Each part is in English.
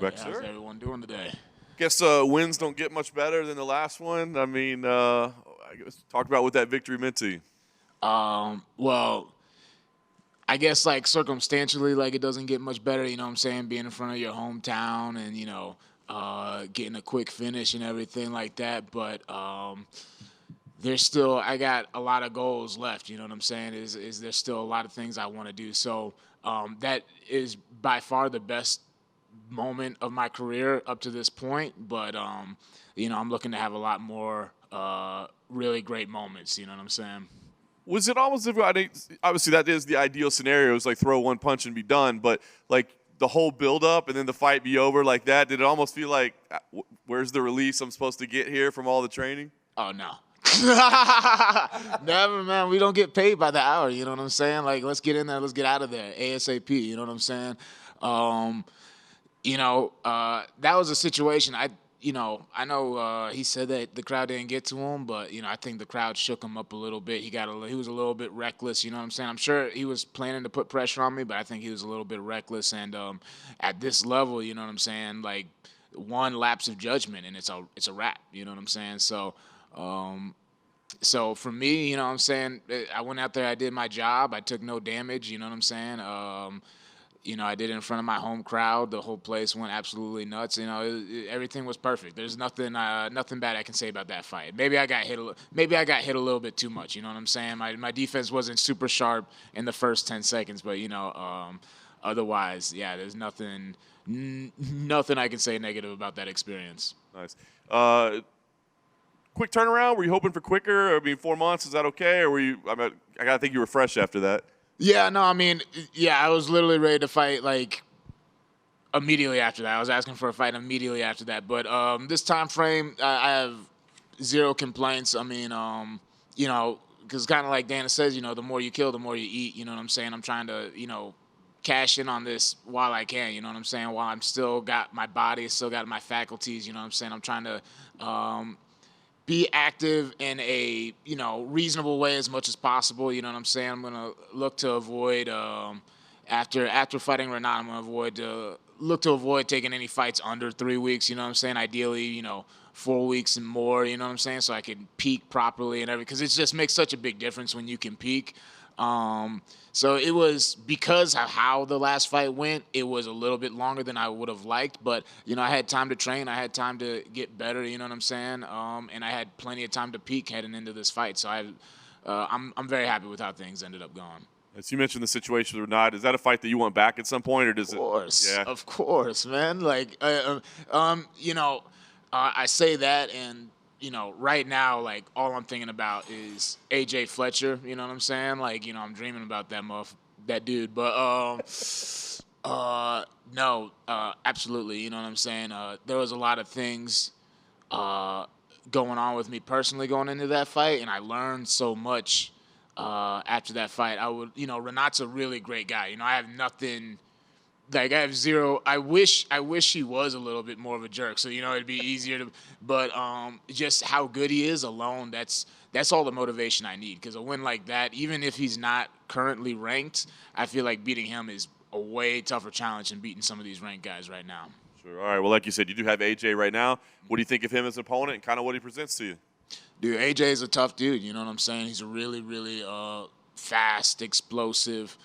Hey, How's everyone doing today? Guess wins don't get much better than the last one. I mean, I guess talk about what that victory meant to you. Well, I guess like circumstantially, like it doesn't get much better. You know what I'm saying? Being in front of your hometown and getting a quick finish and everything like that. But there's still I got a lot of goals left. You know what I'm saying? Is there's still a lot of things I want to do. So that is by far the best moment of my career up to this point. But I'm looking to have a lot more really great moments. You know what I'm saying? Was it almost obviously that is the ideal scenario, is like throw one punch and be done, but like the whole build up and then the fight be over like that, did it almost feel like where's the release I'm supposed to get here from all the training? Oh no. Never, man. We don't get paid by the hour. You know what I'm saying? Like, let's get in there. Let's get out of there ASAP. You know what I'm saying? That was a situation. I know he said that the crowd didn't get to him, but I think the crowd shook him up a little bit. He was a little bit reckless. You know what I'm saying? I'm sure he was planning to put pressure on me, but I think he was a little bit reckless. And at this level, you know what I'm saying? Like one lapse of judgment, and it's a wrap. You know what I'm saying? So for me, you know what I'm saying? I went out there, I did my job, I took no damage. You know what I'm saying? I did it in front of my home crowd. The whole place went absolutely nuts. Everything was perfect. There's nothing bad I can say about that fight. Maybe I got hit a little bit too much. You know what I'm saying? My defense wasn't super sharp in the first 10 seconds, but otherwise, yeah, there's nothing I can say negative about that experience. Nice. Quick turnaround. Were you hoping for quicker? I mean, 4 months, is that okay? Or were you? I gotta think you were fresh after that. Yeah, no, I mean, yeah, I was literally ready to fight like immediately after that. I was asking for a fight immediately after that. But this time frame, I have zero complaints. I mean, because kind of like Dana says, the more you kill, the more you eat. You know what I'm saying? I'm trying to, cash in on this while I can. You know what I'm saying? While I'm still got my body, still got my faculties. You know what I'm saying? I'm trying to be active in a reasonable way as much as possible. You know what I'm saying? I'm gonna look to avoid after fighting Renat, I'm gonna look to avoid taking any fights under 3 weeks. You know what I'm saying? Ideally, 4 weeks and more. You know what I'm saying? So I can peak properly and everything, because it just makes such a big difference when you can peak. So it was because of how the last fight went, it was a little bit longer than I would have liked, but I had time to train, I had time to get better, you know what I'm saying? And I had plenty of time to peak heading into this fight. So I'm very happy with how things ended up going. As you mentioned the situation with Renat, is that a fight that you want back at some point, or does it? Of course, yeah. Of course, man. Like, I say that, and right now, like, all I'm thinking about is AJ Fletcher. You know what I'm saying? Like, I'm dreaming about that dude. But no, absolutely. You know what I'm saying? There was a lot of things going on with me personally going into that fight, and I learned so much after that fight. Renat's a really great guy. I have nothing. Like, I have zero. I wish he was a little bit more of a jerk, so it'd be easier to. But just how good he is alone, that's all the motivation I need. Because a win like that, even if he's not currently ranked, I feel like beating him is a way tougher challenge than beating some of these ranked guys right now. Sure. All right. Well, like you said, you do have AJ right now. What do you think of him as an opponent and kind of what he presents to you? Dude, AJ is a tough dude. You know what I'm saying? He's a really, really fast, explosive,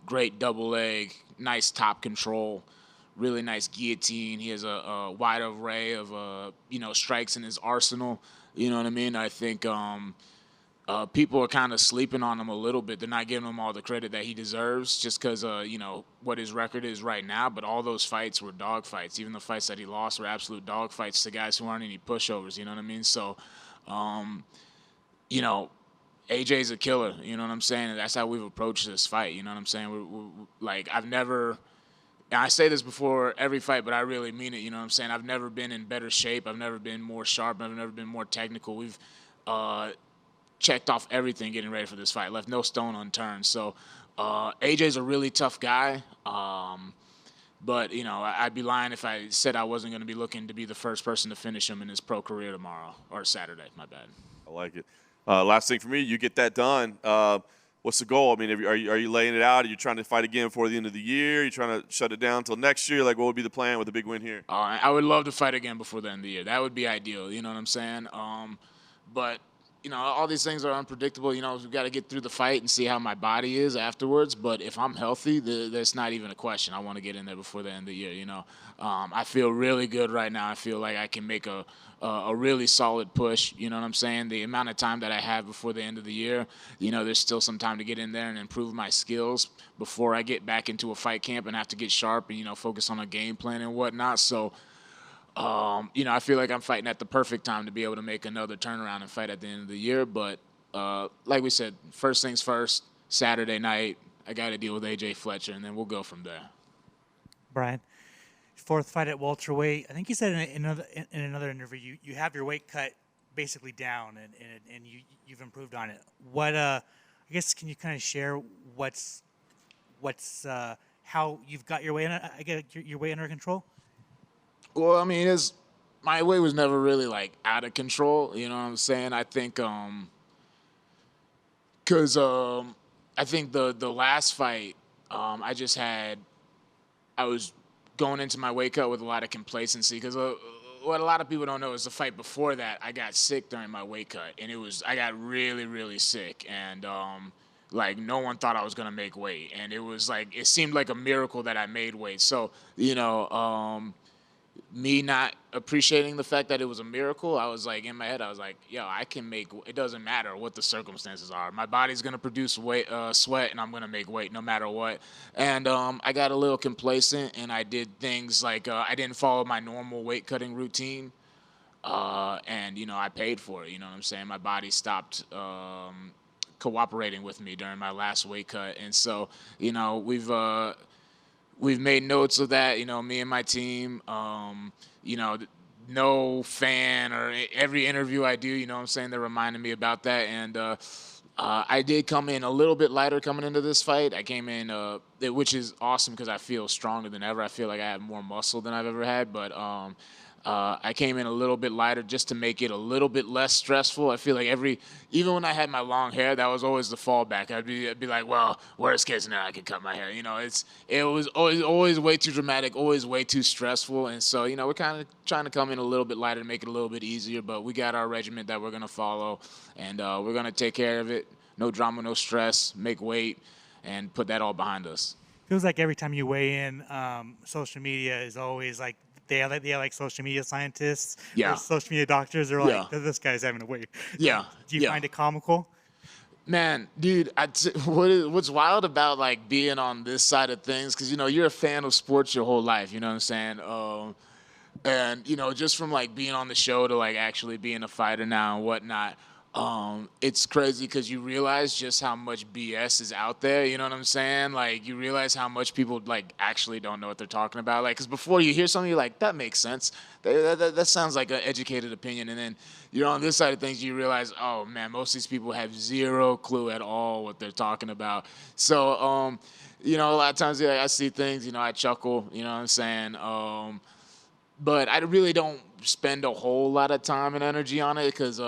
great double leg. Nice top control, really nice guillotine. He has a wide array of strikes in his arsenal. You know what I mean? I think people are kind of sleeping on him a little bit. They're not giving him all the credit that he deserves, just because what his record is right now. But all those fights were dog fights. Even the fights that he lost were absolute dog fights to guys who aren't any pushovers. You know what I mean? So, AJ's a killer, you know what I'm saying? And that's how we've approached this fight, you know what I'm saying? We're I've never, and I say this before every fight, but I really mean it, you know what I'm saying? I've never been in better shape. I've never been more sharp. I've never been more technical. We've checked off everything getting ready for this fight, left no stone unturned. So AJ's a really tough guy, but, I'd be lying if I said I wasn't going to be looking to be the first person to finish him in his pro career tomorrow, or Saturday, my bad. I like it. Last thing for me, you get that done. what's the goal? I mean, are you laying it out? Are you trying to fight again before the end of the year? Are you trying to shut it down until next year? Like, what would be the plan with a big win here? I would love to fight again before the end of the year. That would be ideal. You know what I'm saying? But all these things are unpredictable. We've got to get through the fight and see how my body is afterwards. But if I'm healthy, that's not even a question. I want to get in there before the end of the year. I feel really good right now. I feel like I can make a really solid push. You know what I'm saying? The amount of time that I have before the end of the year, there's still some time to get in there and improve my skills before I get back into a fight camp and have to get sharp and focus on a game plan and whatnot. So. I feel like I'm fighting at the perfect time to be able to make another turnaround and fight at the end of the year. But like we said, first things first, Saturday night, I got to deal with AJ Fletcher, and then we'll go from there. Brian, fourth fight at welterweight. I think you said in another interview you have your weight cut basically down, and you've improved on it. What I guess can you kind of share what's how you've got your weight your weight under control? Well, I mean, my weight was never really like out of control. You know what I'm saying? I think, because I think the last fight, I was going into my weight cut with a lot of complacency. Because what a lot of people don't know is the fight before that, I got sick during my weight cut, and I got really, really sick, and like no one thought I was gonna make weight, and it seemed like a miracle that I made weight. So me not appreciating the fact that it was a miracle, I was like, in my head, I was like, yo, I can make, it doesn't matter what the circumstances are. My body's going to produce sweat, and I'm going to make weight no matter what. And I got a little complacent, and I did things like I didn't follow my normal weight cutting routine. And, I paid for it. You know what I'm saying? My body stopped cooperating with me during my last weight cut. And so, we've made notes of that, me and my team. No fan or every interview I do, what I'm saying, they're reminding me about that. And I did come in a little bit lighter coming into this fight. I came in, which is awesome because I feel stronger than ever. I feel like I have more muscle than I've ever had. But I came in a little bit lighter just to make it a little bit less stressful. I feel like even when I had my long hair, that was always the fallback. I'd be like, well, worst case scenario, I could cut my hair. It was always way too dramatic, always way too stressful. And so, we're kind of trying to come in a little bit lighter, make it a little bit easier. But we got our regiment that we're going to follow, and we're going to take care of it. No drama, no stress, make weight, and put that all behind us. Feels like every time you weigh in, social media is always like, they have like social media scientists, yeah, or social media doctors. They're like, yeah, this guy's having a weight. Yeah. Do you find it comical? Man, dude, what's wild about like being on this side of things, because you're a fan of sports your whole life. You know what I'm saying? And just from like being on the show to like actually being a fighter now and whatnot. It's crazy because you realize just how much BS is out there. You know what I'm saying? Like, you realize how much people like actually don't know what they're talking about. Like, because before you hear something, you're like, that makes sense. That sounds like an educated opinion. And then you're on this side of things, you realize, oh man, most of these people have zero clue at all what they're talking about. So, a lot of times I see things, I chuckle. You know what I'm saying? But I really don't spend a whole lot of time and energy on it because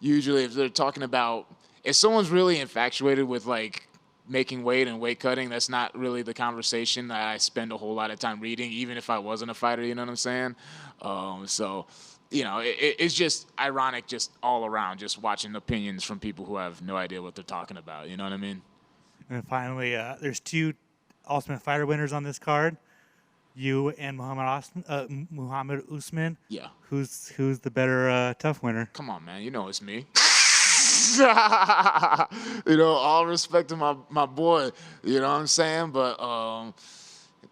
usually if they're talking about, if someone's really infatuated with like making weight and weight cutting, that's not really the conversation that I spend a whole lot of time reading, even if I wasn't a fighter, you know what I'm saying? So, it's just ironic just all around, just watching opinions from people who have no idea what they're talking about, you know what I mean? And finally, there's two Ultimate Fighter winners on this card. You and Muhammad Usman. Yeah. Who's the better tough winner? Come on, man. You know it's me. All respect to my boy. You know what I'm saying? But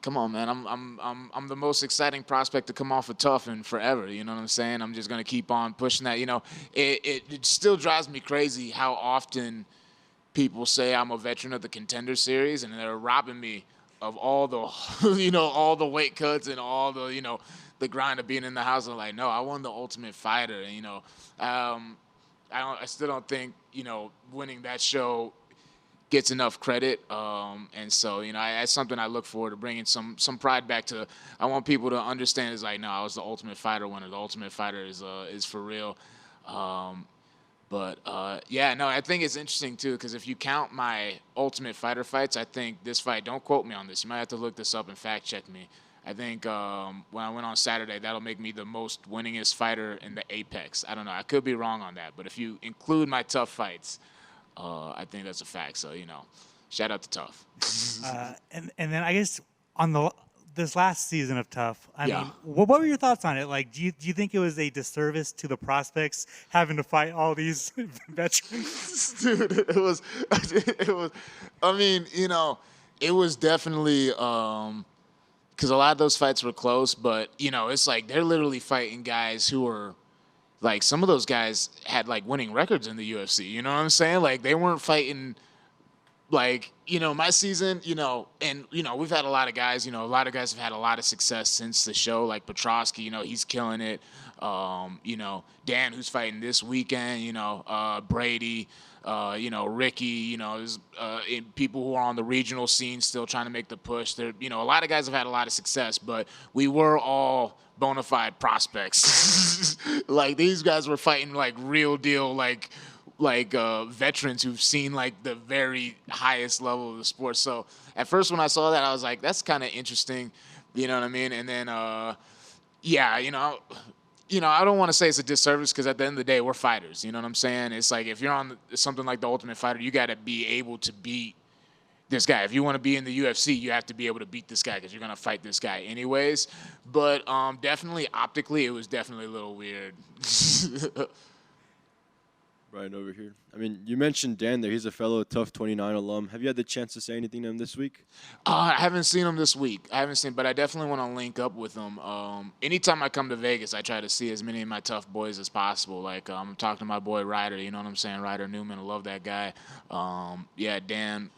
come on, man. I'm the most exciting prospect to come off of tough in forever. You know what I'm saying? I'm just gonna keep on pushing that. It still drives me crazy how often people say I'm a veteran of the Contender Series, and they're robbing me of all the, all the weight cuts and all the, the grind of being in the house. I'm like, no, I won the Ultimate Fighter. And, I still don't think, winning that show gets enough credit. And so, that's something I look forward to bringing some pride back to. I want people to understand is like, no, I was the Ultimate Fighter winner. The Ultimate Fighter is for real. But yeah, no, I think it's interesting too because if you count my Ultimate Fighter fights, I think this fight. Don't quote me on this. You might have to look this up and fact check me. I think when I went on Saturday, that'll make me the most winningest fighter in the Apex. I don't know. I could be wrong on that, but if you include my tough fights, I think that's a fact. So shout out to Tough. And then I guess on this last season of Tough, I Yeah. mean, what were your thoughts on it? Like, do you think it was a disservice to the prospects having to fight all these veterans? Dude, it was. I mean, it was definitely because a lot of those fights were close, but it's like they're literally fighting guys who are like some of those guys had like winning records in the UFC. You know what I'm saying? Like they weren't fighting like my season, and we've had a lot of guys. A lot of guys have had a lot of success since the show. Like Petrosky, he's killing it. Dan, who's fighting this weekend. Brady. Ricky. There's people who are on the regional scene still trying to make the push. There, a lot of guys have had a lot of success, but we were all bona fide prospects. Like these guys were fighting like real deal, like veterans who've seen like the very highest level of the sport. So at first when I saw that, I was like, that's kind of interesting. You know what I mean? And then, yeah, I don't want to say it's a disservice because at the end of the day, we're fighters. You know what I'm saying? It's like if you're on something like the Ultimate Fighter, you got to be able to beat this guy. If you want to be in the UFC, you have to be able to beat this guy because you're going to fight this guy anyways. But definitely optically, it was definitely a little weird. Right over here. I mean, you mentioned Dan there. He's a fellow Tough 29 alum. Have you had the chance to say anything to him this week? I haven't seen him this week. But I definitely want to link up with him. Anytime I come to Vegas, I try to see as many of my Tough boys as possible. Like I'm talking to my boy Ryder. You know what I'm saying? Ryder Newman. I love that guy. Yeah, Dan.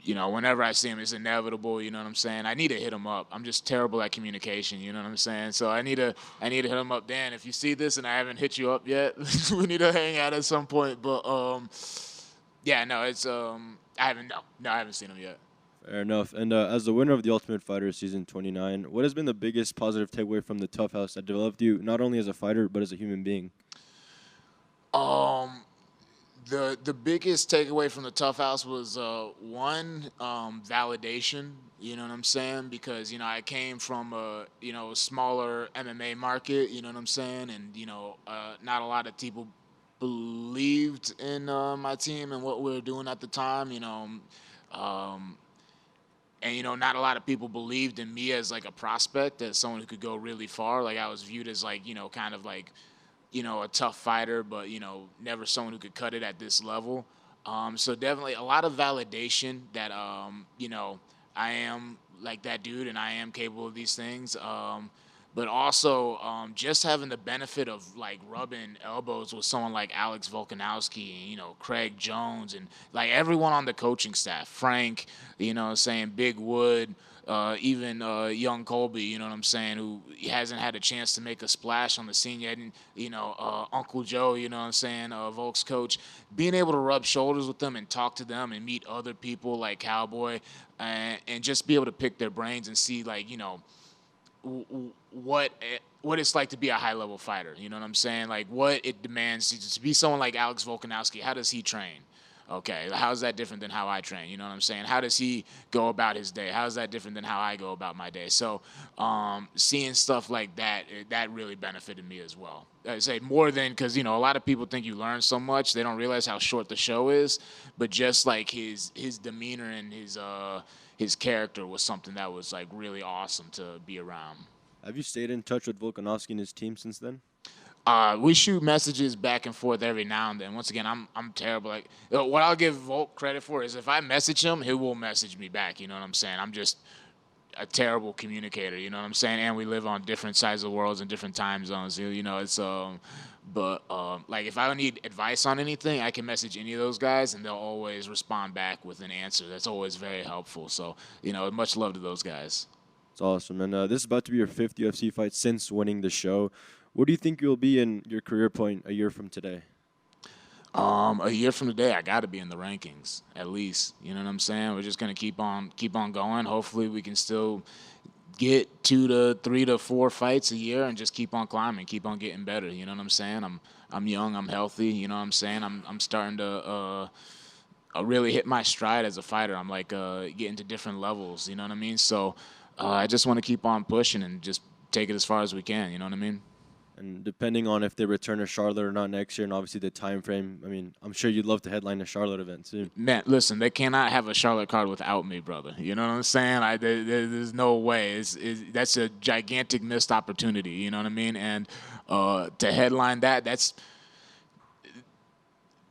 Whenever I see him, it's inevitable. You know what I'm saying? I need to hit him up. I'm just terrible at communication. You know what I'm saying? So I need to hit him up. Dan, if you see this and I haven't hit you up yet, we need to hang out at some point. But yeah, no, it's I haven't seen him yet. Fair enough. And as the winner of the Ultimate Fighter Season 29, what has been the biggest positive takeaway from the Tough House that developed you not only as a fighter but as a human being? The biggest takeaway from the Tough House was one validation. You know what I'm saying? Because I came from a smaller MMA market. You know what I'm saying? And not a lot of people believed in my team and what we were doing at the time. And not a lot of people believed in me as like a prospect, as someone who could go really far. Like I was viewed as like kind of like a tough fighter, but never someone who could cut it at this level. So definitely a lot of validation that I am like that dude and I am capable of these things. But also just having the benefit of like rubbing elbows with someone like Alex Volkanovski, and, Craig Jones, and like everyone on the coaching staff, Frank, saying Big Wood. Even young Colby, you know what I'm saying, who hasn't had a chance to make a splash on the scene yet. And, Uncle Joe, you know what I'm saying, Volk's coach, being able to rub shoulders with them and talk to them and meet other people like Cowboy and just be able to pick their brains and see, like, what it's like to be a high-level fighter. You know what I'm saying? Like, what it demands to be someone like Alex Volkanovski. How does he train? Okay, how is that different than how I train? You know what I'm saying? How does he go about his day? How is that different than how I go about my day? So seeing stuff like that, that really benefited me as well. I say more than because, a lot of people think you learn so much. They don't realize how short the show is. But just like his demeanor and his character was something that was like really awesome to be around. Have you stayed in touch with Volkanovski and his team since then? We shoot messages back and forth every now and then. Once again, I'm terrible. Like what I'll give Volk credit for is if I message him, he will message me back. You know what I'm saying? I'm just a terrible communicator. You know what I'm saying? And we live on different sides of the world and different time zones. It's like if I need advice on anything, I can message any of those guys and they'll always respond back with an answer. That's always very helpful. So much love to those guys. It's awesome. And this is about to be your 5th UFC fight since winning the show. What do you think you'll be in your career point a year from today? A year from today, I got to be in the rankings at least. You know what I'm saying? We're just gonna keep on going. Hopefully, we can still get 2 to 3 to 4 fights a year and just keep on climbing, keep on getting better. You know what I'm saying? I'm young, I'm healthy. You know what I'm saying? I'm starting to really hit my stride as a fighter. I'm like getting to different levels. You know what I mean? So I just want to keep on pushing and just take it as far as we can. You know what I mean? And depending on if they return to Charlotte or not next year, and obviously the time frame, I mean, I'm sure you'd love to headline a Charlotte event soon. Man, listen, they cannot have a Charlotte card without me, brother. You know what I'm saying? There's no way. That's a gigantic missed opportunity. You know what I mean? And to headline that's,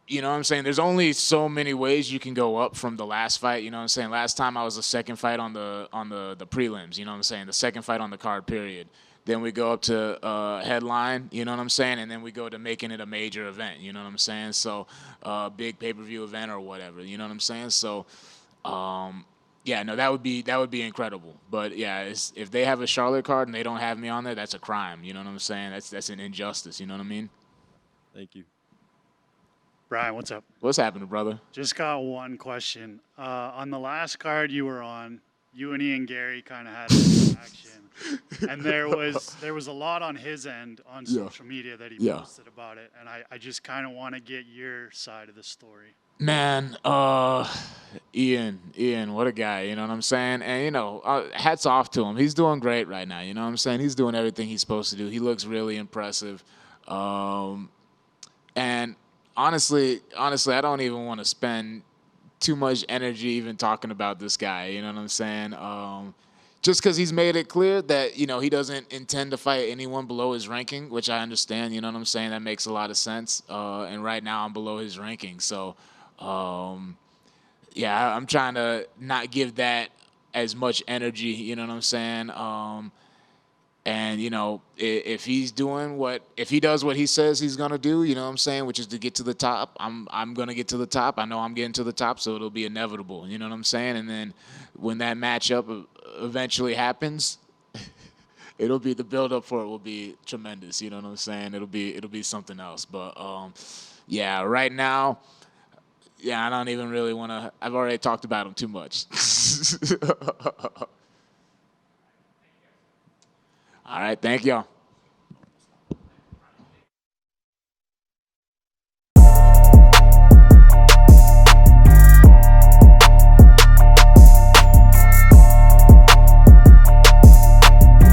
you know what I'm saying? There's only so many ways you can go up from the last fight. You know what I'm saying? Last time I was the second fight on the prelims. You know what I'm saying? The second fight on the card, period. Then we go up to headline, you know what I'm saying? And then we go to making it a major event, you know what I'm saying? So big pay-per-view event or whatever, you know what I'm saying? So, yeah, no, that would be incredible. But, yeah, if they have a Charlotte card and they don't have me on there, that's a crime, you know what I'm saying? That's an injustice, you know what I mean? Thank you. Bryan, what's up? What's happening, brother? Just got one question. On the last card you were on, you and Ian Gary kind of had an action, and there was a lot on his end on social media that he posted about it, and I just kind of want to get your side of the story. Man, Ian, what a guy, you know what I'm saying? And, you know, hats off to him. He's doing great right now, you know what I'm saying? He's doing everything he's supposed to do. He looks really impressive. And honestly, I don't even want to spend too much energy even talking about this guy, you know what I'm saying? Just because he's made it clear that, you know, he doesn't intend to fight anyone below his ranking, which I understand, you know what I'm saying? That makes a lot of sense. And right now I'm below his ranking. So, yeah, I'm trying to not give that as much energy, you know what I'm saying? And, you know, if he does what he says he's going to do, you know what I'm saying, which is to get to the top, I'm going to get to the top. I know I'm getting to the top, so it'll be inevitable, you know what I'm saying? And then when that matchup eventually happens, it'll be the build-up for it will be tremendous, you know what I'm saying? It'll be something else. But, yeah, right now, yeah, I don't even really want to – I've already talked about him too much. All right, thank y'all.